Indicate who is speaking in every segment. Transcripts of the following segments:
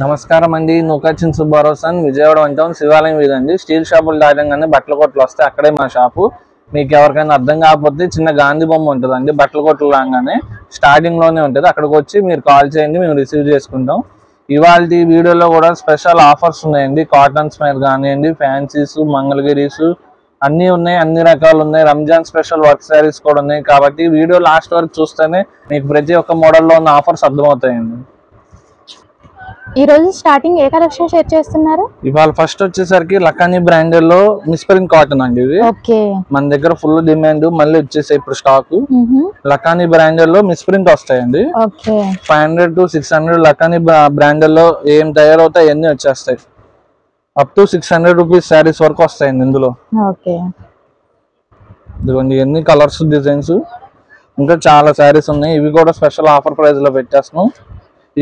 Speaker 1: నమస్కారం అండి. నూకాచిన్ సుబ్బారావు సన్ విజయవాడ వంటం శివాలయం వీధండి. స్టీల్ షాపులు దాటంగానే బట్టల కొట్లు వస్తే అక్కడే మా షాపు. మీకు ఎవరికైనా అర్థం కాకపోతే చిన్న గాంధీ బొమ్మ ఉంటుందండి బట్టల కొట్లు రాగానే స్టార్టింగ్ లోనే ఉంటుంది. అక్కడికి వచ్చి మీరు కాల్ చేయండి, మేము రిసీవ్ చేసుకుంటాం. ఇవాళ వీడియోలో కూడా స్పెషల్ ఆఫర్స్ ఉన్నాయండి. కాటన్స్ మీద కానివ్వండి, ఫ్యాన్సీస్, మంగళగిరీస్ అన్నీ ఉన్నాయి, అన్ని రకాలు ఉన్నాయి. రంజాన్ స్పెషల్ వర్క్ శారీస్ కూడా ఉన్నాయి. కాబట్టి వీడియో లాస్ట్ వరకు చూస్తేనే మీకు ప్రతి ఒక్క మోడల్లో ఉన్న ఆఫర్స్ అర్థమవుతాయండి.
Speaker 2: ఈ రోజు స్టార్టింగ్ ఏ కలెక్షన్ షేర్ చేస్తున్నారు?
Speaker 1: ఇవాళ ఫస్ట్ వచ్చేసరికి లకానీ బ్రాండెడ్ లో మిస్ప్రింగ్ కాటన్ అండి. ఇది మన దగ్గర ఫుల్ డిమాండ్, మళ్ళీ వచ్చేసాయి ఇప్పుడు స్టాక్. లకానీ బ్రాండెడ్ లో మిస్ప్రింట్ వస్తాయండి. 500 to 600 లకానీ బ్రాండెడ్ లో ఏం తయారవుతాయి అన్ని వచ్చేస్తాయి. అప్ టు 600 రూపీస్ శారీస్ వరకు వస్తాయండి ఇందులో. ఇదిగోండి ఎన్ని కలర్స్, డిజైన్స్, ఇంకా చాలా శారీస్ ఉన్నాయి. ఇవి కూడా స్పెషల్ ఆఫర్ ప్రైస్ లో పెట్టేస్తున్నాం.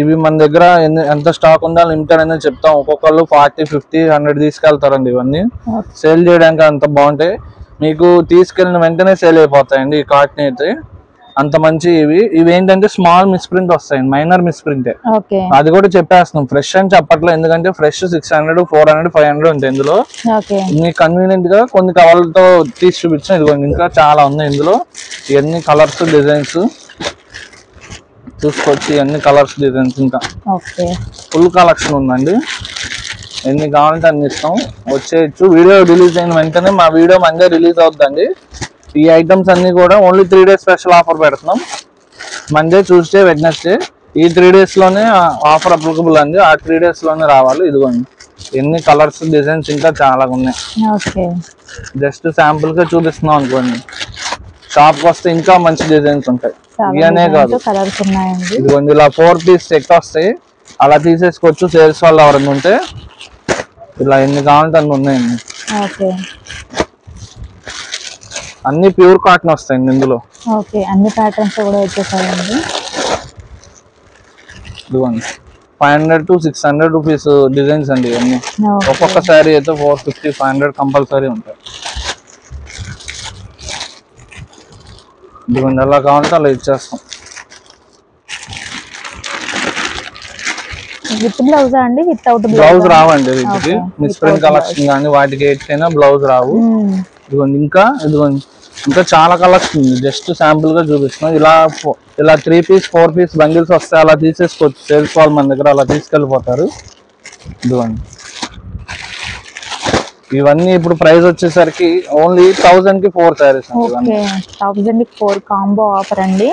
Speaker 1: ఇవి మన దగ్గర ఎంత స్టాక్ ఉందో లిమిటెడ్ అనేది చెప్తాం. ఒక్కొక్కళ్ళు 40, 50, 100 తీసుకెళ్తారండి. ఇవన్నీ సేల్ చేయడానికి అంత బాగుంటాయి. మీకు తీసుకెళ్ళిన వెంటనే సేల్ అయిపోతాయండి ఈ కాటన్ అయితే. అంత మంచి ఇవి ఏంటంటే స్మాల్ మిస్ప్రింట్ వస్తాయండి, మైనర్ మిస్ప్రింటే. అది కూడా చెప్పేస్తున్నాం, ఫ్రెష్ అని చెప్పట్లేదు. ఎందుకంటే ఫ్రెష్ 600, 400, 500 ఉంటాయి ఇందులో. మీకు కన్వీనియంట్ గా కొన్ని కవర్లతో తీసి చూపించాం. ఇదిగోండి ఇంకా చాలా ఉన్నాయి ఇందులో. ఇవన్నీ కలర్స్, డిజైన్స్ చూసుకోవచ్చు. ఇవన్నీ కలర్స్, డిజైన్స్ ఇంకా ఫుల్ కలెక్షన్ ఉందండి. ఎన్ని కావాలంటే అన్ని ఇస్తాం, వచ్చేయచ్చు. వీడియో రిలీజ్ అయిన వెంటనే మా వీడియో మండే రిలీజ్ అవుతుందండి. ఈ ఐటమ్స్ అన్ని కూడా ఓన్లీ 3 days స్పెషల్ ఆఫర్ పెడుతున్నాం. మండే, ట్యూస్డే, వెడ్నెస్డే ఈ 3 days లోనే ఆఫర్ అప్లికబుల్ అండి. ఆ 3 days లోనే రావాలి. ఇదిగోండి ఎన్ని కలర్స్, డిజైన్స్ ఇంకా చాలా ఉన్నాయి. జస్ట్ శాంపుల్ గా చూపిస్తున్నాం అనుకోండి. షాప్ వస్తే ఇంకా మంచి డిజైన్స్ ఉంటాయి. ఇవనే కాదు, ఇదిగోండి ఇలా 4 piece సెట్ వస్తాయి. అలా తీసేసుకోవచ్చు. సేల్స్ వాళ్ళు ఎవరైనా ఉంటే ఇలా ఎన్ని కావాలంటే అన్ని ఉన్నాయండి. అన్ని ప్యూర్ కాటన్ వస్తాయండి ఇందులో.
Speaker 2: అన్ని ప్యాటర్న్స్ కూడా వచ్చేసాయండి.
Speaker 1: ఇదిగోండి 500 to 600 రూపీస్ డిజైన్స్ అండి ఇవన్నీ. ఒక్కొక్క శారీ అయితే 450, 500 కంపల్సరీ ఉంటాయి. ఇదిగోండి ఎలా కావాలంటే అలా ఇచ్చేస్తాం.
Speaker 2: విత్ బ్లౌజ్ అండి, వితౌట్
Speaker 1: బ్లౌజ్ రావండి వీటికి. మిస్ప్రింట్ కలెక్షన్ కానీ వాటికి ఎయిట్కైనా బ్లౌజ్ రావు. ఇదిగోండి ఇంకా చాలా కలెక్షన్ ఉంది. జస్ట్ శాంపుల్ గా చూపిస్తున్నాం. ఇలా 3 piece, 4 piece బండిల్స్ వస్తాయి. అలా తీసేసుకోవచ్చు. సేల్స్ వాళ్ళు మన దగ్గర అలా తీసుకెళ్ళిపోతారు. ఇదిగోండి ఇవన్నీ ఇప్పుడు ప్రైస్ వచ్చేసరికి ఓన్లీ 1000 కి 4 శారీస్.
Speaker 2: 1000 కి 4 కాంబో ఆఫర్ అండి.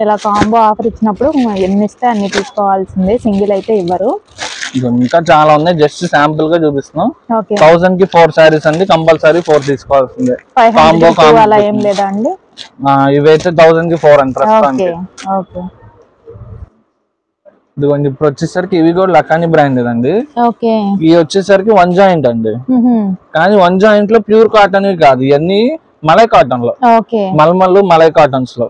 Speaker 2: ఇలా కాంబో ఆఫర్ ఇచ్చినప్పుడు ఎన్ని ఇస్తే అన్ని తీసుకోవాల్సిందే, సింగిల్ అయితే ఇవ్వరు.
Speaker 1: ఇంకా చాలా ఉన్నాయి. జస్ట్ శాంపుల్ గా చూపిస్తున్నాం. 1000 కి 4 శారీస్ అండి. కంపల్సరీ 4 తీసుకోవాల్సిందే. కాంబో
Speaker 2: అలా ఏం లేదా అండి?
Speaker 1: ఇవైతే 1000 కి 4 అంటారు. ఇదిగోండి ఇప్పుడు వచ్చేసరికి ఇవి కూడా లకానీ బ్రాండెడ్ అండి. ఇవి వచ్చేసరికి 1 joint అండి. కానీ 1 joint లో ప్యూర్ కాటన్ కాదు, ఇవన్నీ మలై కాటన్ లో, మల్మల్ మలై కాటన్స్ లో.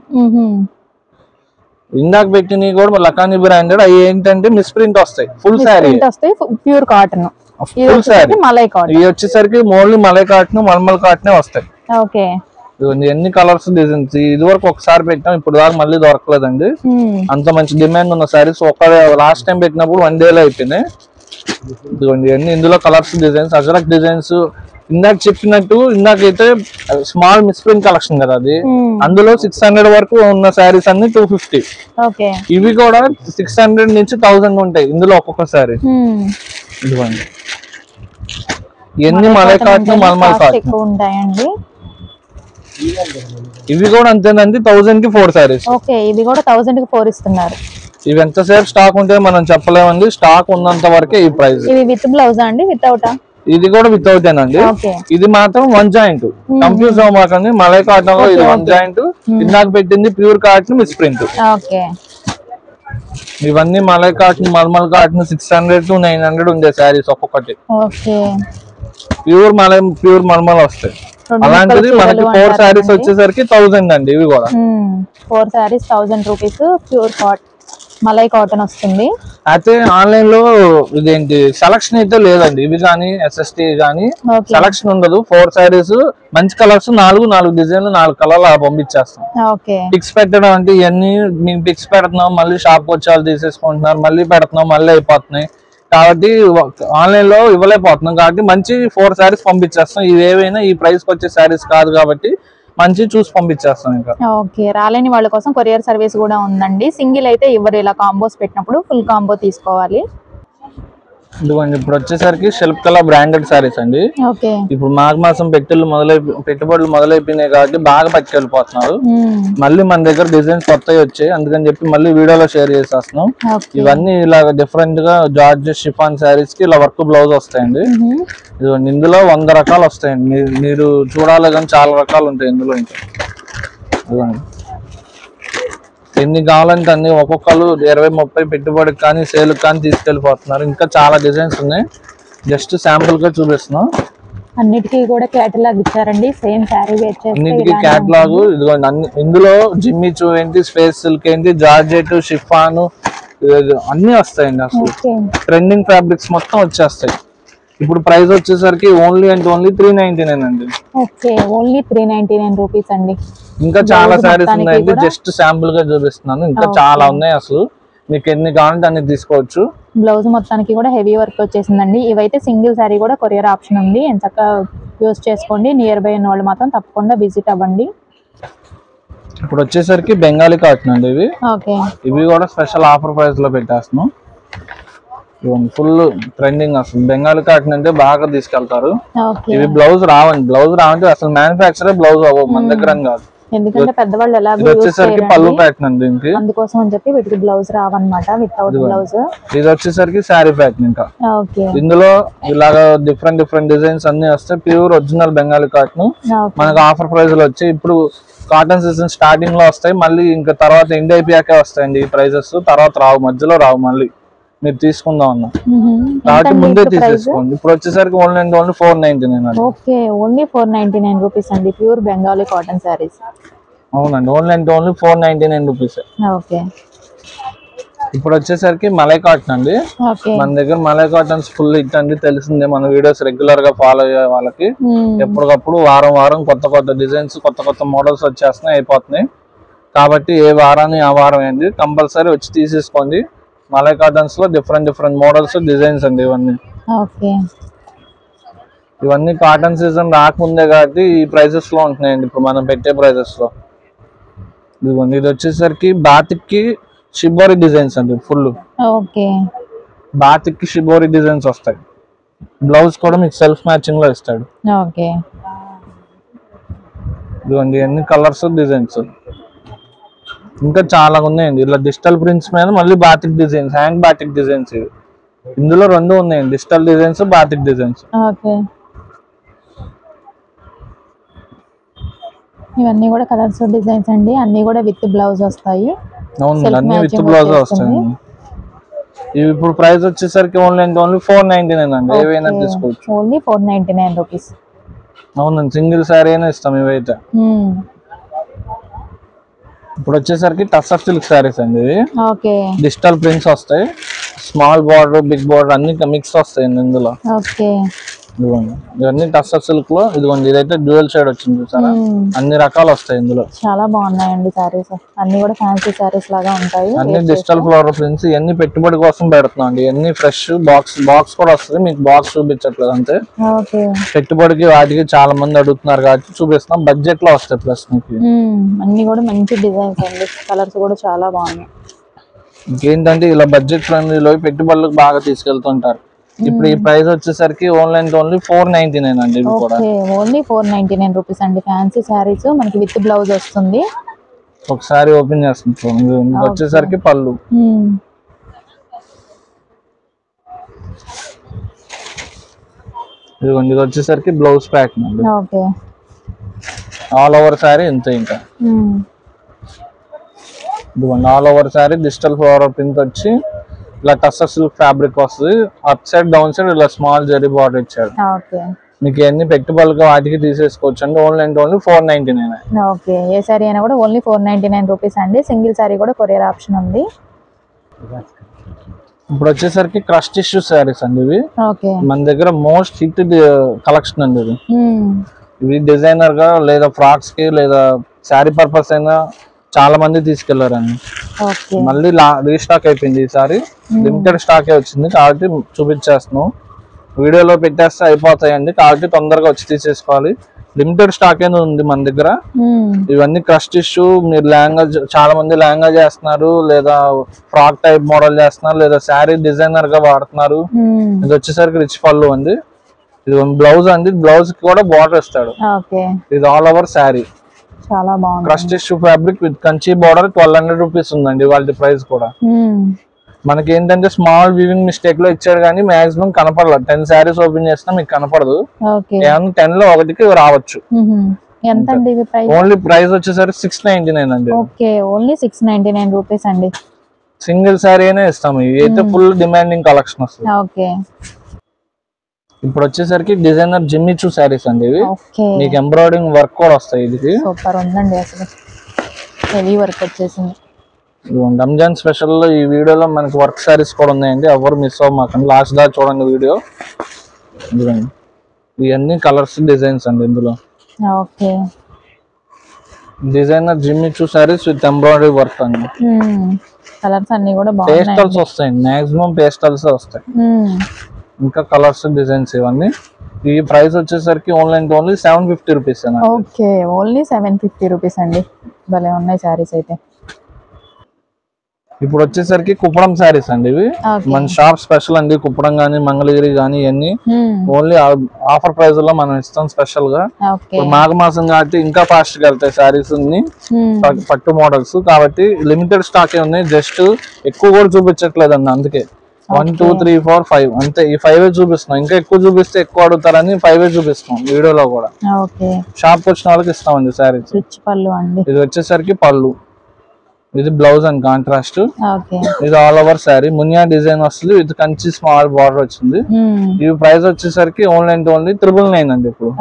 Speaker 1: ఇందాక పెట్టినవి కూడా లకానీ బ్రాండెడ్. అవి ఏంటంటే మిస్ప్రింట్ వస్తాయి. Full sari
Speaker 2: pure cotton,
Speaker 1: full sari malai cotton. ఇవి వచ్చేసరికి ఓన్లీ మలై కాటన్, మల్మల్ కాటనే వస్తాయి. ఎన్ని కలర్స్, డిజైన్స్. ఇది వరకు ఒకసారి పెట్టాం, ఇప్పుడు దాకా మళ్ళీ దొరకలేదండి. అంత మంచి డిమాండ్ ఉన్న శారీస్. లాస్ట్ టైం పెట్టినప్పుడు 1 day లో అయిపోయినాయి. ఇదిగోండి అన్ని ఇందులో కలర్స్, డిజైన్స్, అజరక్ డిజైన్స్. ఇందాక చెప్పినట్టు ఇందాకైతే స్మాల్ మిస్ప్రింట్ కలెక్షన్ కదా అది. అందులో 600 వరకు ఉన్న శారీస్ అన్ని 250. ఇవి కూడా 600 నుంచి 1000 ఉంటాయి ఇందులో ఒక్కొక్క శారీ. ఇదిగోండి ఎన్ని మలై కాటన్, మల్మల్ కాటన్ ఉంటాయండి. ఇవి కూడా అంతేనండి. 1000 కి 4 శారీస్.
Speaker 2: ఇవి కూడా 1000 కి 4 ఇస్తున్నారు.
Speaker 1: ఇవి ఎంతసేపు స్టాక్ ఉంటే మనం చెప్పలేమండి. స్టాక్ ఉన్నంత వరకే ఈ ప్రైస్.
Speaker 2: ఇవి విత్ బ్లౌజ్ అండి, వితౌట్?
Speaker 1: ఇది కూడా వితౌట్ ఏనండి. ఇది మాత్రం 1 joint. కన్ఫ్యూజ్ అవ్వకండి. మలై కాటన్ లో ఇది 1 joint. ఇందాక పెట్టింది ప్యూర్ కాటన్ మిస్ప్రింట్. ఇవన్నీ మలై కాటన్, మల్మల్ కాటన్ 600 to 900 ఉండే శారీస్ ఒక్కొక్కటి. ప్యూర్ మల్మల్ వస్తాయి. అలాంటిది మనకి 4 శారీస్ వచ్చేసరికి 1000 అండి. ఇవి కూడా
Speaker 2: 4 saris 1000 rupees pure cotton malai cotton వస్తుంది.
Speaker 1: అయితే ఆన్లైన్ లో ఇదేంటి సెలక్షన్ అయితే లేదండి. ఇవి కానీ SST కానీ సెలక్షన్ ఉండదు. 4 శారీస్ మంచి కలర్స్, 4 డిజైన్లు, 4 కలర్లు అలా పంపించేస్తాం. పిక్స్ పెట్టడం అంటే ఇవన్నీ మేము పిక్స్ పెడుతున్నాం, మళ్ళీ షాప్ వచ్చి వాళ్ళు తీసేసుకుంటున్నారు, మళ్ళీ పెడుతున్నాం, మళ్ళీ అయిపోతున్నాయి. కాబట్టి ఆన్లైన్ లో ఇవ్వలేకపోతున్నాం కాబట్టి మంచి 4 శారీస్ పంపించేస్తాం. ఇవి ఏవైనా ఈ ప్రైస్ కి వచ్చే శారీస్ కాదు కాబట్టి మంచి చూసి పంపించేస్తాం. ఇంకా
Speaker 2: ఓకే, రాలేని వాళ్ళ కోసం కొరియర్ సర్వీస్ కూడా ఉందండి. సింగిల్ అయితే ఇవ్వరు, ఇలా కాంబోస్ పెట్టినప్పుడు ఫుల్ కాంబో తీసుకోవాలి.
Speaker 1: ఇదిగోండి ఇప్పుడు వచ్చేసరికి శిల్ప్ కళ బ్రాండెడ్ శారీస్ అండి. ఇప్పుడు మాఘమాసం పెట్టుబడులు మొదలైపోయినాయి కాబట్టి బాగా పట్టుకెళ్ళిపోతున్నారు. మళ్ళీ మన దగ్గర డిజైన్స్ కొత్తవి వచ్చాయి, అందుకని చెప్పి మళ్ళీ వీడియోలో షేర్ చేసేస్తున్నాం. ఇవన్నీ ఇలా డిఫరెంట్ గా జార్జ్ షిఫాన్ శారీస్ కి ఇలా వర్క్ బ్లౌజ్ వస్తాయండి. ఇదిగోండి ఇందులో 100 రకాలు వస్తాయండి. మీరు చూడాలి కానీ చాలా రకాలు ఉంటాయి ఇందులో. ఇంకా ఇదిగోండి ఎన్ని కావాలంటే అన్ని, ఒక్కొక్కరు 20-30 పెట్టుబడికి కానీ సేల్ కానీ తీసుకెళ్ళిపోతున్నారు. ఇంకా చాలా డిజైన్స్ ఉన్నాయి, జస్ట్ శాంపుల్ గా చూపిస్తున్నాం.
Speaker 2: అన్నిటికీ కూడా కేటలాగ్ ఇచ్చారండి, సేమ్ శారీ
Speaker 1: అన్నిటికీ కేటలాగ్. ఇదిగోండి ఇందులో జిమ్మి చూ ఏంటి, స్పేస్ సిల్క్ ఏంటి, జార్జెట్, షిఫాన్ అన్ని వస్తాయండి. అసలు ట్రెండింగ్ ఫ్యాబ్రిక్స్ మొత్తం వచ్చేస్తాయి. ఇప్పుడు ప్రైస్ వచ్చేసరికి ఓన్లీ అండ్ ఓన్లీ 399 అండి.
Speaker 2: ఓకే, ఓన్లీ 399 రూపీస్ అండి.
Speaker 1: ఇంకా చాలా సారీస్ ఉన్నాయండి, జస్ట్ శాంపుల్ గా చూపిస్తున్నాను. ఇంకా చాలా ఉన్నాయి, అసలు మీకు ఎన్ని కావాలంటే అన్ని తీసుకోవచ్చు.
Speaker 2: బ్లౌజ్ మొత్తానికి కూడా హెవీ వర్క్ వచ్చేసిందండి. ఇవైతే సింగిల్ సారీ కూడా కొరియర్ ఆప్షన్ ఉంది, ఎంచక్క యూస్ చేసుకోండి. నియర్ బై ఉన్న వాళ్ళు మాత్రం తప్పకుండా విజిట్ అవ్వండి.
Speaker 1: ఇప్పుడు వచ్చేసరికి బెంగాలీ కాటన్ అండి ఇవి. ఇవి కూడా స్పెషల్ ఆఫర్ ప్రైస్ లో పెట్టేస్తున్నాం. ఫుల్ ట్రెండింగ్, అసలు బెంగాలీ కాటన్ అంటే బాగా తీసుకెళ్తారు. ఇవి బ్లౌజ్ రావండి అసలు మ్యానుఫ్యాక్చర్ బ్లౌజ్ అవ్వవు మన దగ్గర కాదు,
Speaker 2: ఎందుకంటే పెద్దవాళ్ళు ఎలాగో
Speaker 1: వచ్చేసరికి పళ్ళు ప్యాటర్న్ అండి. దీనికి
Speaker 2: అందుకోసం అని చెప్పి వీటికి బ్లౌజ్ రావన్నమాట, వితౌట్ బ్లౌజ్.
Speaker 1: ఇది వచ్చేసరికి శారీ ప్యాటర్న్. ఇంకా ఇందులో ఇలాగా డిఫరెంట్ డిజైన్స్ అన్ని వస్తాయి. ప్యూర్ ఒరిజినల్ బెంగాలీ కాటన్ మనకు ఆఫర్ ప్రైస్ లో వచ్చాయి. ఇప్పుడు కాటన్ సీజన్ స్టార్టింగ్ లో వస్తాయి, మళ్ళీ ఇంకా తర్వాత ఎండ్ అయిపోయాకే వస్తాయండి ఈ ప్రైజెస్. తర్వాత రావు, మధ్యలో రావు, మళ్ళీ మీరు తీసుకుందాం అన్నా కాబట్టి ముందే తీసేసుకోండి. ఇప్పుడు వచ్చేసరికి only and only 499.
Speaker 2: Okay, only 499 rupees అండి, ప్యూర్ బెంగాలీ కాటన్ సారీస్.
Speaker 1: అవునండి, only and only 499 rupees.
Speaker 2: Okay,
Speaker 1: ఇప్పుడు వచ్చేసరికి మలై కాటన్ అండి. మన దగ్గర మలై కాటన్స్ ఫుల్ హిట్ అండి, తెలిసిందే. మన వీడియోస్ రెగ్యులర్ గా ఫాలో అయ్యే వాళ్ళకి ఎప్పటికప్పుడు వారం కొత్త డిజైన్స్, కొత్త మోడల్స్ వచ్చేస్తున్నాయి, అయిపోతున్నాయి. కాబట్టి ఏ వారాన్ని ఆ వారం ఏంటి కంపల్సరీ వచ్చి తీసేసుకోండి. మలై కాటన్స్ లో డిఫరెంట్ మోడల్స్, డిజైన్స్ అండి ఇవన్నీ. ఇవన్నీ కాటన్ సీజన్ రాకముందే కాబట్టి ఈ ప్రైజెస్ లో ఉంటున్నాయండి ఇప్పుడు మనం పెట్టే ప్రైజెస్ లో. ఇదిగోండి ఇది వచ్చేసరికి బాతిక్ కి షిబోరి డిజైన్స్ అండి. ఫుల్ బాతిక్ కి షిబోరి డిజైన్స్ వస్తాయి. బ్లౌజ్ కూడా మీకు సెల్ఫ్ మ్యాచింగ్ లో ఇస్తాడు. ఇదిగోండి అన్ని కలర్స్, డిజైన్స్ ఇంకా చాలా ఉన్నాయండి. ఇలా డిజిటల్ ప్రింట్స్ మీద మళ్ళీ batik designs, hand batik designs. ఇవి ఇందులో 2 ఉన్నాయండి, డిజిటల్ డిజైన్స్, బాతిక్ డిజైన్స్.
Speaker 2: ఇవన్నీ కూడా కలర్స్, డిజైన్స్ అండి, అన్ని కూడా విత్ బ్లౌజ్ వస్తాయి.
Speaker 1: అవును, అన్ని విత్ బ్లౌజ్ వస్తాయి. ఇవి ఇప్పుడు ప్రైస్ వచ్చేసరికి ఓన్లీ అండ్ ఓన్లీ 499 అండి. ఏవైనా తీసుకోవచ్చు,
Speaker 2: ఓన్లీ 499 రూపీస్.
Speaker 1: అవునండి, సింగిల్ సారీ అయినా ఇస్తాం ఇవైతే. ఇప్పుడు వచ్చేసరికి టస్సర్ సిల్క్ సారీస్ అండి. డిజిటల్ ప్రింట్స్ వస్తాయి, స్మాల్ బార్డర్, బిగ్ బార్డర్ అన్ని మిక్స్ వస్తాయండి ఇందులో. ఇవన్నీ టస్సర్ సిల్క్ లో. ఇదిగోండి ఇదైతే డ్యూయల్ షేడ్ వచ్చింది సార్, అన్ని రకాలు వస్తాయి ఇందులో.
Speaker 2: చాలా బాగున్నాయండి సారీస్, అన్ని కూడా ఫ్యాన్సీ సారీస్ లాగా ఉంటాయి.
Speaker 1: అన్ని డిజిటల్ ఫ్లవర్ ప్రింట్స్, ఇవన్నీ పెట్టుబడి కోసం పెడుతున్నాం అండి. ఇవన్నీ ఫ్రెష్ బాక్స్ కూడా వస్తుంది, మీకు బాక్స్ చూపించట్లేదు అంతే. పెట్టుబడికి వాటికి చాలా మంది అడుగుతున్నారు కాబట్టి చూపిస్తున్నాం. బడ్జెట్ లో వస్తాయి ప్లస్ మీకు.
Speaker 2: అన్ని కూడా మంచి డిజైన్స్ అండి, కలర్స్ కూడా చాలా బాగున్నాయి.
Speaker 1: ఇంకేంటంటే ఇలా బడ్జెట్ ఫ్రెండ్లీలో పెట్టుబడులకు బాగా తీసుకెళ్తుంటారు. ఇప్పుడు ఈ ప్రైస్ వచ్చేసరికి ఓన్లీ అండ్ ఓన్లీ 499 అండి. ఇవి కూడా
Speaker 2: ఓన్లీ 499 రూపీస్ అండి. ఫ్యాన్సీ సారీస్ మనకి విత్ బ్లౌజ్ వస్తుంది.
Speaker 1: ఒకసారి ఓపెన్ చేస్తాం, వచ్చేసరికి పళ్ళు. ఇదిగోండి ఇది వచ్చేసరికి బ్లౌజ్ ప్యాక్ అండి. ఆల్ ఓవర్ సారీ ఇంత. ఇంకా ఇదిగోండి all over sorry digital flower print వచ్చి ఇలా టస్సర్ సిల్క్ ఫ్యాబ్రిక్ వస్తుంది. అప్ సైడ్ డౌన్ సైడ్ ఇలా స్మాల్ జరీ బార్డర్ ఇచ్చాడు. మీకు ఎన్ని పెట్టుబడులుగా వాటికి తీసేసుకోవచ్చు అండి. Only and only 499.
Speaker 2: Okay, A sorry అయినా కూడా ఓన్లీ 499 రూపీస్ అండి. సింగిల్ సారీ కూడా కొరియర్ ఆప్షన్ ఉంది.
Speaker 1: ఇప్పుడు వచ్చేసరికి క్రష్ టిష్యూ సారీస్ అండి. ఇవి మన దగ్గర మోస్ట్ హిట్ కలెక్షన్ అండి. ఇవి డిజైనర్ గా లేదా ఫ్రాక్స్ కి లేదా శారీ పర్పస్ అయినా చాలా మంది తీసుకెళ్లారండి. మళ్ళీ రీస్టాక్ అయిపోయింది ఈసారి, లిమిటెడ్ స్టాకే వచ్చింది కాబట్టి చూపించేస్తున్నాం. వీడియోలో పెట్టేస్తే అయిపోతాయండి కాబట్టి తొందరగా వచ్చి తీసేసుకోవాలి. లిమిటెడ్ స్టాక్ అనేది ఉంది మన దగ్గర. ఇవన్నీ క్రష్ టిష్యూ, మీరు లెహంగా చాలా మంది లెహంగా చేస్తున్నారు, లేదా ఫ్రాక్ టైప్ మోడల్ చేస్తున్నారు, లేదా శారీ డిజైనర్ గా వాడుతున్నారు. ఇది వచ్చేసరికి రిచ్ పళ్ళు అండి. ఇది బ్లౌజ్ అండి, బ్లౌజ్ కి కూడా బార్డర్ ఇస్తాడు. ఇది ఆల్ ఓవర్ శారీ,
Speaker 2: చాలా బాగుంది.
Speaker 1: Crush tissue fabric with Kanchi border 1200 rupees ఉందండి వాళ్ళ ప్రైస్ కూడా. మనకి ఏంటంటే స్మాల్ వీవింగ్ మిస్టేక్ లో ఇచ్చాడు కానీ మాక్సిమం కనపడలేదు. 10 శారీస్ ఓపెన్ చేసినా మీకు కనపడదు, 10 లో ఒకటికి రావచ్చు. ఓన్లీ ప్రైస్ వచ్చేసరికి 699 అండి.
Speaker 2: ఓన్లీ 699 రూపీస్ అండి.
Speaker 1: సింగిల్ శారీ అయినా ఇస్తాము. అయితే ఫుల్ డిమాండింగ్ కలెక్షన్ వస్తుంది. ఇప్పుడు వచ్చేసరికి డిజైనర్ జిమ్మిచూ శారీస్ అండి ఇవి. మీకు ఎంబ్రాయిడింగ్ వర్క్ కూడా వస్తాయి. ఇది
Speaker 2: సూపర్ ఉందండి, అసలు హెవీ వర్క్ వచ్చేసింది.
Speaker 1: రంజాన్ స్పెషల్ లో ఈ వీడియోలో మనకి వర్క్ శారీస్ కూడా ఉన్నాయండి, ఎవరు మిస్ అవ్వమాకండి, లాస్ట్ దా చూడండి వీడియో. ఇవన్నీ కలర్స్ డిజైన్స్ అండి ఇందులో. Designer Jimmy Choo saris with embroidery work అండి.
Speaker 2: కలర్స్ అన్ని కూడా
Speaker 1: పేస్టల్స్ వస్తాయండి, మాక్సిమం పేస్టల్స్ వస్తాయి. ఇంకా కలర్స్ డిజైన్స్ ఇవన్నీ. ఈ ప్రైస్ వచ్చేసరికి ఓన్లీ 750 రూపీస్.
Speaker 2: ఓన్లీ 750 రూపీస్ అండి. భలే ఉన్నాయి శారీస్ అయితే.
Speaker 1: ఇప్పుడు వచ్చేసరికి కుప్పడం శారీస్ అండి ఇవి. మన షాప్ స్పెషల్ అండి, కుప్పడం గానీ మంగళగిరి గానీ ఇవన్నీ ఓన్లీ ఆఫర్ ప్రైస్ లో మనం ఇస్తాం స్పెషల్ గా. మాఘమాసం కాబట్టి ఇంకా ఫాస్ట్ గా వెళ్తాయి శారీస్, పట్టు మోడల్స్ కాబట్టి లిమిటెడ్ స్టాక్ ఉన్నాయి. జస్ట్ ఎక్కువ కూడా చూపించట్లేదు అండి, అందుకే 1 2 3 4 5 అంతే. ఈ 5 చూపిస్తున్నాం, ఇంకా ఎక్కువ చూపిస్తే ఎక్కువ అడుగుతారని 5 చూపిస్తాం వీడియోలో కూడా. షాప్ వచ్చిన వాళ్ళకి ఇస్తామండి శారీస్. ఇది వచ్చేసరికి పళ్ళు, ఇది బ్లౌజ్ అండ్ కాంట్రాస్ట్. ఇది all over sari Muniya design వస్తుంది విత్ కంచి స్మాల్ బార్డర్ వచ్చింది. ఈ ప్రైస్ వచ్చేసరికి ఓన్లీ 999 అండి. ఇప్పుడు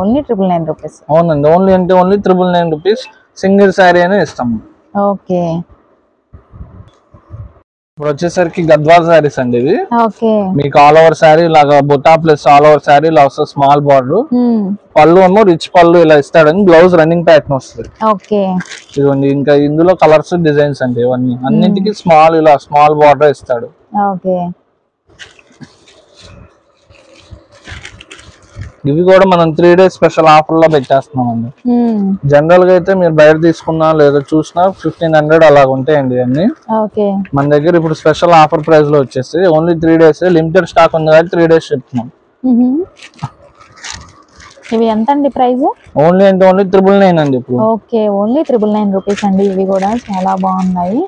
Speaker 2: ఓన్లీ 999 రూపీస్.
Speaker 1: అవునండి, ఓన్లీ 999 రూపీస్. సింగిల్ శారీ అయినా ఇస్తాము. ఇప్పుడు వచ్చేసరికి గద్వాల్ శారీస్ అండి ఇవి. మీకు ఆల్ ఓవర్ శారీ లాగా బుటా ప్లస్ ఆల్ ఓవర్ శారీ ఇలా వస్తుంది, స్మాల్ బార్డర్. పళ్ళు ఏమో రిచ్ పళ్ళు ఇలా ఇస్తాడని, బ్లౌజ్ రన్నింగ్ ప్యాటర్న్ వస్తుంది. ఇదిగోండి, ఇంకా ఇందులో కలర్స్ డిజైన్స్ అండి ఇవన్నీ. అన్నింటికి స్మాల్ ఇలా స్మాల్ బార్డర్ ఇస్తాడు. ఇవి కూడా మనం 3 days స్పెషల్ ఆఫర్ లో పెట్టేస్తున్నాం అండి. జనరల్ గా అయితే మీరు బయట తీసుకున్నా లేదా చూసినా 1500 అలాగ ఉంటాయండి అన్ని. మన దగ్గర ఇప్పుడు స్పెషల్ ఆఫర్ ప్రైస్ లో వచ్చేసి ఓన్లీ 3 days లిమిటెడ్ స్టాక్ ఉంది కాబట్టి 3 days చెప్తున్నాం.
Speaker 2: ఇవి ఎంత అండి ప్రైస్?
Speaker 1: ఓన్లీ 999 అండి ఇప్పుడు.
Speaker 2: ఓన్లీ 999 రూపీస్ అండి. ఇవి కూడా చాలా బాగున్నాయి.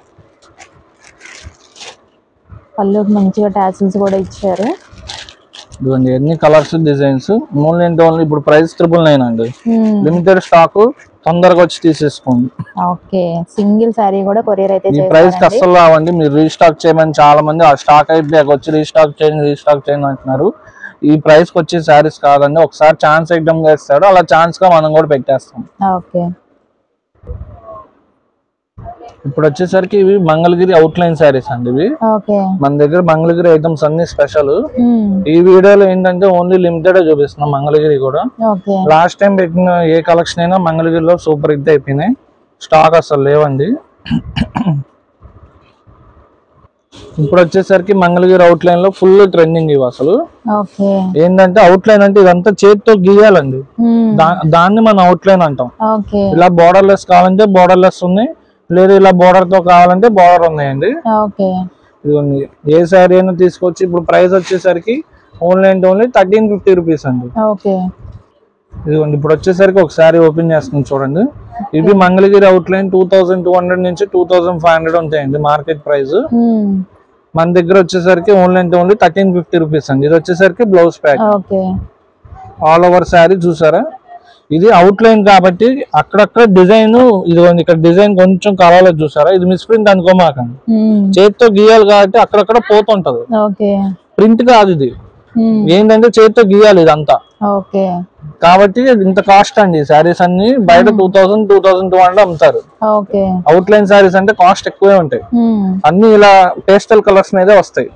Speaker 2: పళ్ళుకి మంచిగా టాసిల్స్ కూడా ఇచ్చారు.
Speaker 1: ఇదిగోండి ఎన్ని కలర్స్ డిజైన్స్. ఓన్లీ ఇప్పుడు ప్రైస్ 999 అండి. లిమిటెడ్ స్టాక్, తొందరగా వచ్చి తీసేసుకోండి.
Speaker 2: సింగిల్ సారీ కూడా కొరియర్ అయితే
Speaker 1: ఈ ప్రైస్ కి అస్సలు రావండి. మీరు రీస్టాక్ చేయమని చాలా మంది ఆ స్టాక్ అయిపోయాక వచ్చి రీస్టాక్ చేయండి అంటున్నారు. ఈ ప్రైస్ కి వచ్చే శారీస్ కాదండి, ఒకసారి ఛాన్స్ ఐటమ్ గా ఇస్తాడు, అలా ఛాన్స్ గా మనం కూడా పెట్టేస్తాం. ఇప్పుడు వచ్చేసరికి ఇవి మంగళగిరి అవుట్ లైన్ శారీస్ అండి ఇవి. మన దగ్గర మంగళగిరి ఐటమ్స్ అన్ని స్పెషల్. ఈ వీడియోలో ఏంటంటే ఓన్లీ లిమిటెడ్ చూపిస్తున్నాం మంగళగిరి కూడా. లాస్ట్ టైం పెట్టిన ఏ కలెక్షన్ అయినా మంగళగిరిలో సూపర్ హిట్ అయిపోయినాయి, స్టాక్ అసలు లేవండి. ఇప్పుడు వచ్చేసరికి మంగళగిరి అవుట్ లైన్ లో ఫుల్ ట్రెండింగ్ ఇవి. అసలు ఏంటంటే అవుట్ లైన్ అంటే ఇదంతా చేతితో గీయాలండి, దాన్ని మనం అవుట్ లైన్ అంటాం. ఇలా బోర్డర్ లెస్ కావాలంటే బోర్డర్ లెస్ ఉన్నాయి, లేదు ఇలా బోర్డర్ తో కావాలంటే బోర్డర్ ఉన్నాయండి. ఇదిగోండి ఏ శారీ అయినా తీసుకోవచ్చు. ఇప్పుడు ప్రైస్ వచ్చేసరికి ఓన్లీ 1350 రూపీస్ అండి. ఇదిగోండి ఇప్పుడు వచ్చేసరికి ఒక శారీ ఓపెన్ చేస్తుంది చూడండి. ఇవి మంగళగిరి అవుట్ లైన్ 2200 నుంచి 2500 ఉంటాయండి మార్కెట్ ప్రైస్. మన దగ్గర వచ్చేసరికి ఓన్లీ 1350 రూపీస్ అండి. ఇది వచ్చేసరికి blouse pack, all over sari చూసారా. ఇది అవుట్ లైన్ కాబట్టి అక్కడక్కడ డిజైన్, ఇదిగోండి ఇక్కడ డిజైన్ కొంచెం కలవలేదు చూసారా, ఇది మిస్ ప్రింట్ అనుకోమాకండి, చేతితో గీయాలి కాబట్టి అక్కడక్కడ పోతుంటది, ప్రింట్ కాదు ఇది. ఏంటంటే చేతితో గీయాలి ఇదంతా. కాబట్టి ఇంత కాస్ట్ అండి. శారీస్ అన్ని బయట 2000, 2200 అమ్ముతారు. అవుట్ లైన్ శారీస్ అంటే కాస్ట్ ఎక్కువే ఉంటాయి. అన్ని ఇలా పేస్టల్ కలర్స్ మీదే వస్తాయి.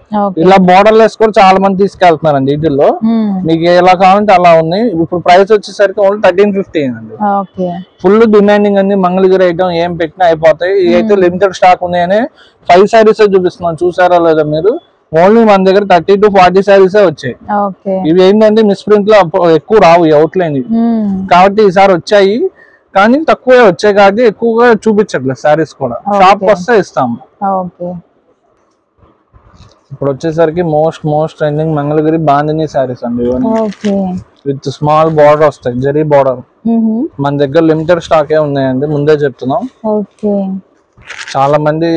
Speaker 1: ఇలా బోర్డర్ లెస్ కూడా చాలా మంది తీసుకెళ్తున్నారండి. వీటిల్లో మీకు ఎలా కావాలంటే అలా ఉన్నాయి. ఇప్పుడు ప్రైస్ వచ్చేసరికి ఓన్లీ 1350 అండి. ఫుల్ డిమాండింగ్ అండి. మంగళగిరి ఐటమ్ ఏం పెట్టినా అయిపోతాయి. ఇవైతే లిమిటెడ్ స్టాక్ ఉన్నాయని 5 శారీస్ చూపిస్తున్నాను, చూసారా లేదా మీరు? ఓన్లీ మన దగ్గర 30 to 40 శారీస్ వచ్చాయి. ఇవి ఏంటంటే మిస్ప్రింట్ లో ఎక్కువ రావు అవుట్ లైన్, కాబట్టి ఈసారి వచ్చాయి కానీ తక్కువే వచ్చాయి కాబట్టి ఎక్కువగా చూపించట్లేదు శారీస్ కూడా. షాప్ వస్తే ఇస్తాము. ఇప్పుడు వచ్చేసరికి మోస్ట్ ట్రెండింగ్ మంగళగిరి బాందిని శారీస్ అండి. విత్ స్మాల్ బార్డర్ వస్తాయి, జరీ బార్డర్. మన దగ్గర లిమిటెడ్ స్టాకే ఉన్నాయండి, ముందే చెప్తున్నాం. చాలా మంది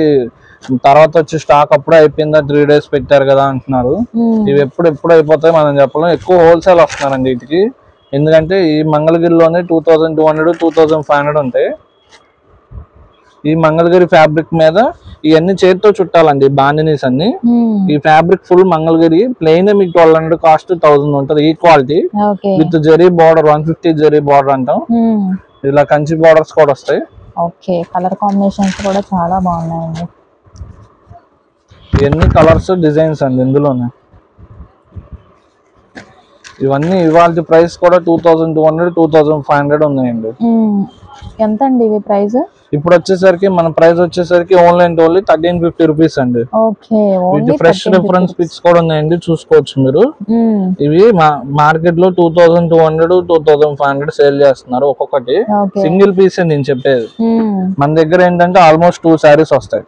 Speaker 1: తర్వాత వచ్చి స్టాక్ అప్పుడే అయిపోయిందా 3 days పెట్టారు కదా అంటున్నారు. ఇవి ఎప్పుడు అయిపోతాయి మనం చెప్పలేం. ఎక్కువ హోల్సేల్ వస్తున్నారండి వీటికి. ఎందుకంటే ఈ మంగళగిరిలోనే 2200, 2500 ఉంటాయి. ఈ మంగళగిరి ఫ్యాబ్రిక్ మీద ఇవన్నీ చేతితో చుట్టాలండి బాందినీస్ అన్ని. ఈ ఫ్యాబ్రిక్ ఫుల్ మంగళగిరి ప్లెయిన్ మీకు 1200 కాస్ట్ 1000 ఉంటది. ఈ quality with zari border 150 zari border అంటాం. ఇలా కంచి బార్డర్స్ కూడా వస్తాయి.
Speaker 2: కలర్ కాంబినేషన్స్ కూడా చాలా బాగున్నాయండి.
Speaker 1: ఇవన్నీ కలర్స్ డిజైన్స్ అండి ఇందులోనే. ఇవన్నీ ఇవాళ ప్రైస్ కూడా 2200, 2500 ఉన్నాయండి.
Speaker 2: ఎంత అండి ఇవి ప్రైస్?
Speaker 1: ఇప్పుడు వచ్చేసరికి మన ప్రైస్ వచ్చేసరికి ఓన్లీ 1350 రూపీస్ అండి. వీటి ఫ్రెష్ రిఫరెన్స్ పిక్స్ కూడా ఉన్నాయండి, చూసుకోవచ్చు మీరు. ఇవి మార్కెట్ లో 2200, 2500 సేల్ చేస్తున్నారు ఒక్కొక్కటి. సింగిల్ పీస్ నేను చెప్పేది. మన దగ్గర ఏంటంటే ఆల్మోస్ట్ 2 శారీస్ వస్తాయి.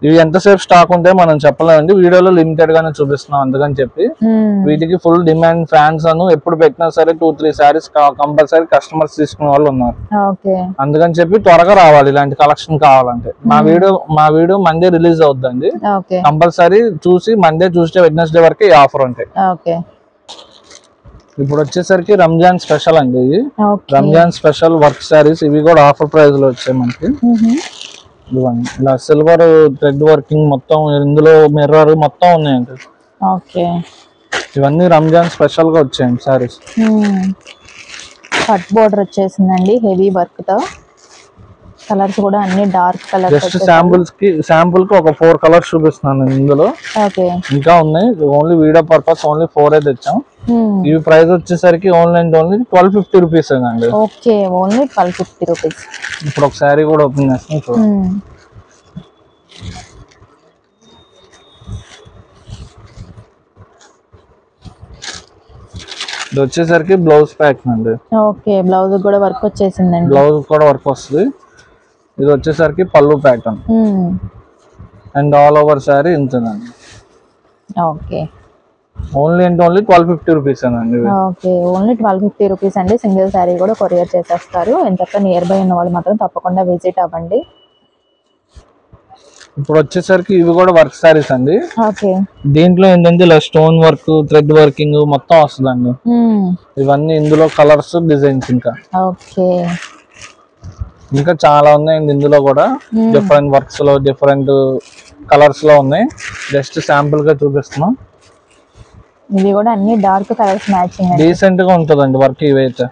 Speaker 1: ఇవి ఎంతసేపు స్టాక్ ఉంటే మనం చెప్పలేమండి, వీడియోలో లిమిటెడ్ గానే చూపిస్తున్నాం అందుకని చెప్పి. వీటికి ఫుల్ డిమాండ్, ఫ్యాన్స్ అను ఎప్పుడు పెట్టినా సరే 2-3 శారీస్ కంపల్సరీ కస్టమర్స్ తీసుకునే వాళ్ళు ఉన్నారు. అందుకని చెప్పి త్వరగా రావాలి ఇలాంటి కలెక్షన్ కావాలంటే. మా వీడియో మండే రిలీజ్ అవుతుందండి. కంపల్సరీ చూసి మండే, ట్యూస్డే, వెడ్నెస్డే వరకు ఈ ఆఫర్ ఉంటాయి. ఇప్పుడు వచ్చేసరికి రంజాన్ స్పెషల్ అండి. ఇది రంజాన్ స్పెషల్ వర్క్ శారీస్. ఇవి కూడా ఆఫర్ ప్రైస్ లో వచ్చాయి మనకి. ఇలా సిల్వర్ థ్రెడ్ వర్కింగ్ మొత్తం, ఇందులో మిర్రర్ మొత్తం ఉన్నాయండి. ఇవన్నీ రంజాన్ స్పెషల్ గా వచ్చాయండి శారీస్.
Speaker 2: కట్ బోర్డర్ వచ్చేసిందండి హెవీ వర్క్ తో. కలర్స్ కూడా అన్ని డార్క్ కలర్.
Speaker 1: జస్ట్ శాంపుల్ కి ఒక 4 కలర్స్ చూపిస్తున్నాను ఇందులో. ఇంకా ఉన్నాయి, ఓన్లీ వీడియో పర్పస్ ఓన్లీ 4 తెచ్చాం. ఇవి ప్రైస్ వచ్చేసరికి ఓన్లీ 1250 రూపీస్ అండి.
Speaker 2: Only 1250 rupees.
Speaker 1: ఇప్పుడు ఒక శారీ కూడా ఓపెన్ చేస్తాం. ఇది వచ్చేసరికి బ్లౌజ్ ప్యాక్ అండి.
Speaker 2: బ్లౌజ్ కూడా వర్క్ వచ్చేసిందండి.
Speaker 1: బ్లౌజ్ కూడా వర్క్ వస్తుంది. ఇది వచ్చేసరికి పళ్ళు pattern and all over sari ఇంతేనండి. ఓన్లీ 1250 రూపీస్ అండి.
Speaker 2: ఓన్లీ 1250 రూపీస్ అండి. సింగిల్ శారీ కూడా కొరియర్ చేసేస్తారు. ఎంతక్క నియర్ బై ఉన్న వాళ్ళు మాత్రం తప్పకుండా విజిట్ అవ్వండి.
Speaker 1: ఇప్పుడు వచ్చేసరికి ఇవి కూడా వర్క్ శారీస్ అండి. దీంట్లో ఏంటంటే ఇలా స్టోన్ వర్క్, థ్రెడ్ వర్కింగ్ మొత్తం వస్తుందండి. ఇవన్నీ ఇందులో కలర్స్, డిజైన్స్ ఇంకా చాలా ఉన్నాయండి. ఇందులో కూడా డిఫరెంట్ వర్క్స్ లో, డిఫరెంట్ కలర్స్ లో ఉన్నాయి. జస్ట్ శాంపుల్ గా చూపిస్తున్నాం.
Speaker 2: ఇవి కూడా అన్ని డార్క్ కలర్స్ మ్యాచింగ్,
Speaker 1: డీసెంట్ గా ఉంటదండి వర్క్. ఇవైతే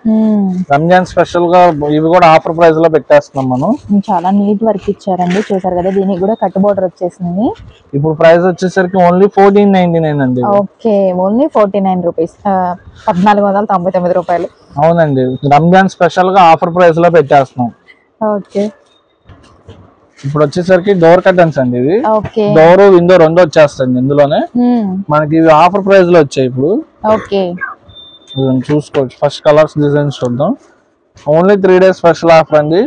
Speaker 1: రంజాన్ స్పెషల్ గా ఇవి కూడా ఆఫర్ ప్రైస్ లో పెట్టేస్తున్నాం మనం.
Speaker 2: చాలా నీట్ వర్క్ ఇచ్చారండి, చూసారు కదా. దీనికి కూడా కట్ బోర్డర్ వచ్చేసింది.
Speaker 1: ఇప్పుడు ప్రైస్ వచ్చేసరికి ఓన్లీ 1499 అండి.
Speaker 2: ఓన్లీ 49 రూపీస్, 1499 రూపాయలు.
Speaker 1: అవునండి, రంజాన్ స్పెషల్ గా ఆఫర్ ప్రైస్ లో పెట్టేస్తున్నాం. ఇప్పుడు వచ్చేసరికి డోర్ కర్టన్స్ అండి. ఇవి డోర్, విండో రెండు వచ్చేస్తుంది ఇందులోనే. మనకి ఇవి ఆఫర్ ప్రైస్ లో వచ్చాయి. ఇప్పుడు చూసుకోవచ్చు. ఫస్ట్ కలర్స్, డిజైన్స్ చూద్దాం. ఓన్లీ 3 days స్పెషల్ ఆఫర్ అండి.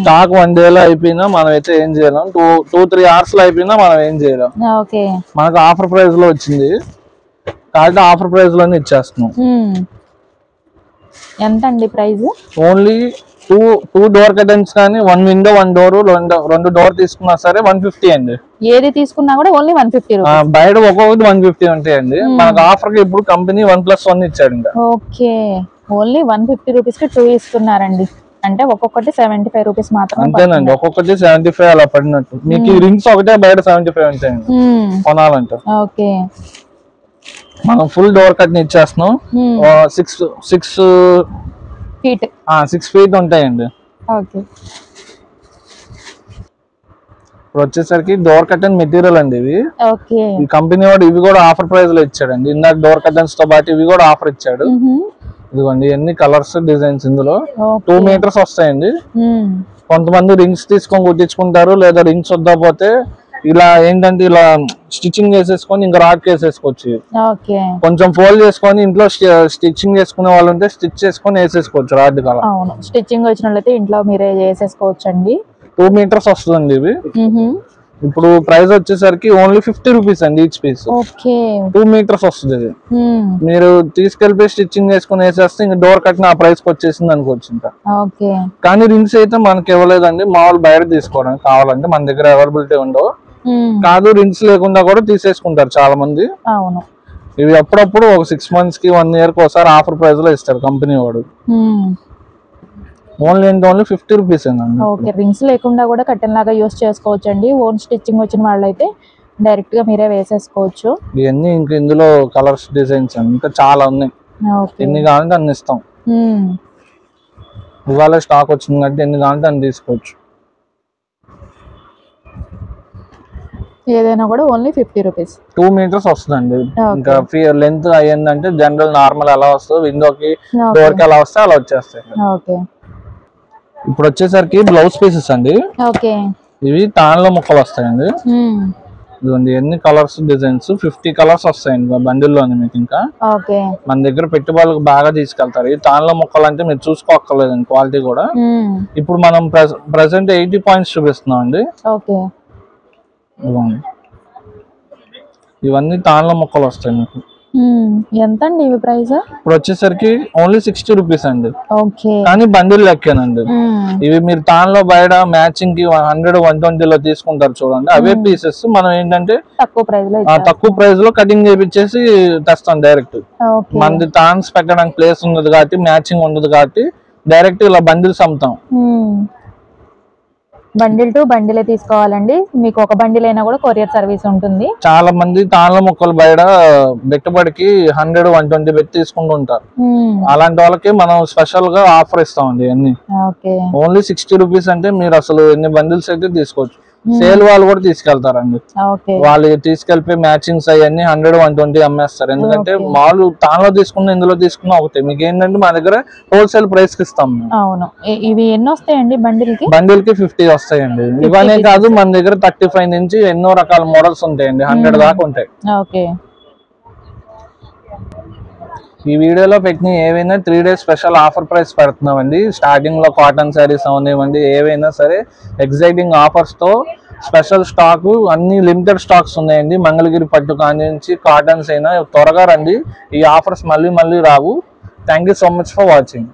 Speaker 1: స్టాక్ 1 day లో అయిపోయినా మనం అయితే ఏం చేయలేం. 2-3 hours లో అయిపోయినా మనం ఏం చేయలేం. మనకు ఆఫర్ ప్రైస్ లో వచ్చింది కాబట్టి ఆఫర్ ప్రైస్ లోనే ఇచ్చేస్తున్నాం.
Speaker 2: ఎంత అండి ప్రైస్?
Speaker 1: ఓన్లీ 2 డోర్ కర్టన్స్ కానీ 1 విండో 1 డోర్, 2 డోర్ తీసుకున్నా సరే 150 అండి.
Speaker 2: ఏది తీసుకున్నా కూడా ఓన్లీ 150 రూపీస్.
Speaker 1: బయట ఒక్కొక్కటి 150 ఉంటాయండి. మనకు ఆఫర్ కి ఇప్పుడు కంపెనీ 1+1 ఇచ్చాడు.
Speaker 2: ఓన్లీ 150 రూపీస్ కి 2 ఇస్తున్నారండి. అంటే ఒక్కొక్కటి 75 రూపీస్ మాత్రం.
Speaker 1: అంతేనండి, ఒక్కొక్కటి 75 అలా పడినట్టు. మీకు రింగ్స్ ఒకటే బయట 75 ఉంటాయండి కొనాలంటే. మనం ఫుల్ డోర్ కట్ ని ఇచ్చేస్తున్నాం. 6 feet ఉంటాయండి.
Speaker 2: ఓకే.
Speaker 1: ఇప్పుడు వచ్చేసరికి డోర్ కర్టెన్ మెటీరియల్ అండి ఇవి.
Speaker 2: ఓకే.
Speaker 1: ఈ కంపెనీ వాడు ఇవి కూడా ఆఫర్ ప్రైస్ లో ఇచ్చాడండి. ఇందాక డోర్ కర్టెన్స్ తో పాటు ఇవి కూడా ఆఫర్ ఇచ్చాడు. ఇదిగోండి ఎన్ని కలర్స్ డిజైన్స్ ఇందులో 2 meters వస్తాయండి. కొంతమంది రింగ్స్ తీసుకొని కుట్టించుకుంటారు, లేదా రింగ్స్ వద్దపోతే ఇలా ఏంటంటే ఇలా స్టిచ్చింగ్ చేసేసుకొని ఇంకా రాడ్ వేసేసుకోవచ్చు. కొంచెం ఫోల్డ్ చేసుకొని ఇంట్లో స్టిచ్చింగ్ చేసుకునే వాళ్ళు ఉంటే స్టిచ్ చేసుకొని వేసేసుకోవచ్చు రాడ్ కలర్.
Speaker 2: స్టిచ్చింగ్ వచ్చిన వాళ్ళైతే ఇంట్లో మీరే చేసేసుకోవచ్చు అండి.
Speaker 1: 2 meters వస్తుందండి ఇవి. ఇప్పుడు ప్రైస్ వచ్చేసరికి ఓన్లీ 50 rupees అండి ఈచ్ పీస్. 2 meters వస్తుంది ఇది. మీరు తీసుకెళ్ళి స్టిచ్చింగ్ చేసుకుని వేసేస్తే ఇంకా డోర్ కట్టిన ఆ ప్రైస్ కి వచ్చేసింది అనుకోవచ్చు ఇంకా. కానీ రింగ్స్ అయితే మనకి ఇవ్వలేదండి, మామూలు బయట తీసుకోవడానికి కావాలంటే మన దగ్గర అవైలబిలిటీ ఉండవు. కాదు రింగ్స్ లేకుండా కూడా తీసేసుకుంటారు చాలా మంది. ఇవి అప్పుడప్పుడు ఒక 6 months కి 1 year కి ఒకసారి ఆఫర్ ప్రైస్ లో ఇస్తారు కంపెనీ వాడు. ఓన్లీ 50 rupees అండి.
Speaker 2: ఓకే. రింగ్స్ లేకుండా కూడా కట్టెన్ లాగా యూస్ చేసుకోవచ్చు అండి. ఓన్ స్టిచ్చింగ్ వచ్చిన వాళ్ళైతే డైరెక్ట్ గా మీరే వేసేసుకోవచ్చు.
Speaker 1: ఇవన్నీ ఇంకా ఇందులో కలర్స్ డిజైన్స్ ఇంకా చాలా ఉన్నాయి. ఎన్ని కావాలంటే అన్ని ఇస్తాం. ఇవాళ స్టాక్ వచ్చింది కాబట్టి ఎన్ని కావాలంటే అన్ని తీసుకోవచ్చు.
Speaker 2: ఏదైనా కూడా ఓన్లీ 50 rupees.
Speaker 1: 2 meters వస్తుందండి. ఇంకా లెంత్ అయ్యిందంటే జనరల్ నార్మల్ ఎలా వస్తుందో విండోకి డోర్ కి ఎలా వస్తే అలా వచ్చేస్తాయి. ఇప్పుడు వచ్చేసరికి బ్లౌజ్ పీసెస్ అండి. ఇవి తాన్లో ముక్కలు వస్తాయండి. ఇదిగోండి ఎన్ని కలర్స్ డిజైన్స్ 50 colours వస్తాయండి బండిల్లోని మీకు. ఇంకా మన దగ్గర పెట్టుబడులకు బాగా తీసుకెళ్తారు. ఈ తాన్లో ముక్కలు అంటే మీరు చూసుకోక్కర్లేదండి క్వాలిటీ కూడా. ఇప్పుడు మనం ప్రెసెంట్ 80 points చూపిస్తున్నాం అండి. ఇవన్నీ తాన్లో ముక్కలు వస్తాయి మీకు.
Speaker 2: ఎంత అండి ఇవి ప్రైస్?
Speaker 1: ఇప్పుడు వచ్చేసరికి ఓన్లీ 60 rupees అండి. కానీ బండిల్ లెక్కేనండి. ఇవి మీరు తాన్లో బయట మ్యాచింగ్ కి 100-120 లో తీసుకుంటారు చూడండి, అవే పీసెస్ మనం ఏంటంటే తక్కువ ప్రైస్ లో కటింగ్ చేపించేసి తెస్తాం డైరెక్ట్. మనది తాన్స్ పెట్టడానికి ప్లేస్ ఉండదు కాబట్టి, మ్యాచింగ్ ఉండదు కాబట్టి డైరెక్ట్ ఇలా బండిల్స్ అమ్ముతాం.
Speaker 2: బండిల్ టు బండిలే తీసుకోవాలండి. మీకు ఒక బండిల్ అయినా కూడా కొరియర్ సర్వీస్ ఉంటుంది.
Speaker 1: చాలా మంది తాన్ల ముక్కలు బయట పెట్టుబడికి 100-120 పెట్టి తీసుకుంటూ ఉంటారు. అలాంటి వాళ్ళకి మనం స్పెషల్ గా ఆఫర్ ఇస్తామండి. అన్ని ఓన్లీ 60 rupees అంటే మీరు అసలు ఎన్ని బండిల్స్ అయితే తీసుకోవచ్చు. సేల్ వాళ్ళు కూడా తీసుకెళ్తారండి. వాళ్ళు తీసుకెళ్ళిపోయి మ్యాచింగ్స్ అవన్నీ 100-120 అమ్మేస్తారు. ఎందుకంటే మామూలు తాన్లో తీసుకున్న ఇందులో తీసుకున్న ఒకటే. మీకు ఏంటంటే మా దగ్గర హోల్సేల్ ప్రైస్ కి ఇస్తాం.
Speaker 2: ఇవి ఎన్ని వస్తాయండి బండిల్ కి?
Speaker 1: 50 వస్తాయండి. ఇవన్నీ కాదు మన దగ్గర 35 నుంచి ఎన్నో రకాల మోడల్స్ ఉంటాయండి. 100 దాకా ఉంటాయి. ఈ వీడియోలో పెట్టిన ఏవైనా 3 days స్పెషల్ ఆఫర్ ప్రైస్ పెడుతున్నామండి. స్టార్టింగ్ లో కాటన్ శారీస్ అవనివ్వండి, ఏవైనా సరే ఎగ్జైటింగ్ ఆఫర్స్ తో స్పెషల్ స్టాక్ అన్ని లిమిటెడ్ స్టాక్స్ ఉన్నాయండి. మంగళగిరి పట్టు కానించి కాటన్స్ అయినా త్వరగా రండి. ఈ ఆఫర్స్ మళ్ళీ రావు. Thank you so much for watching.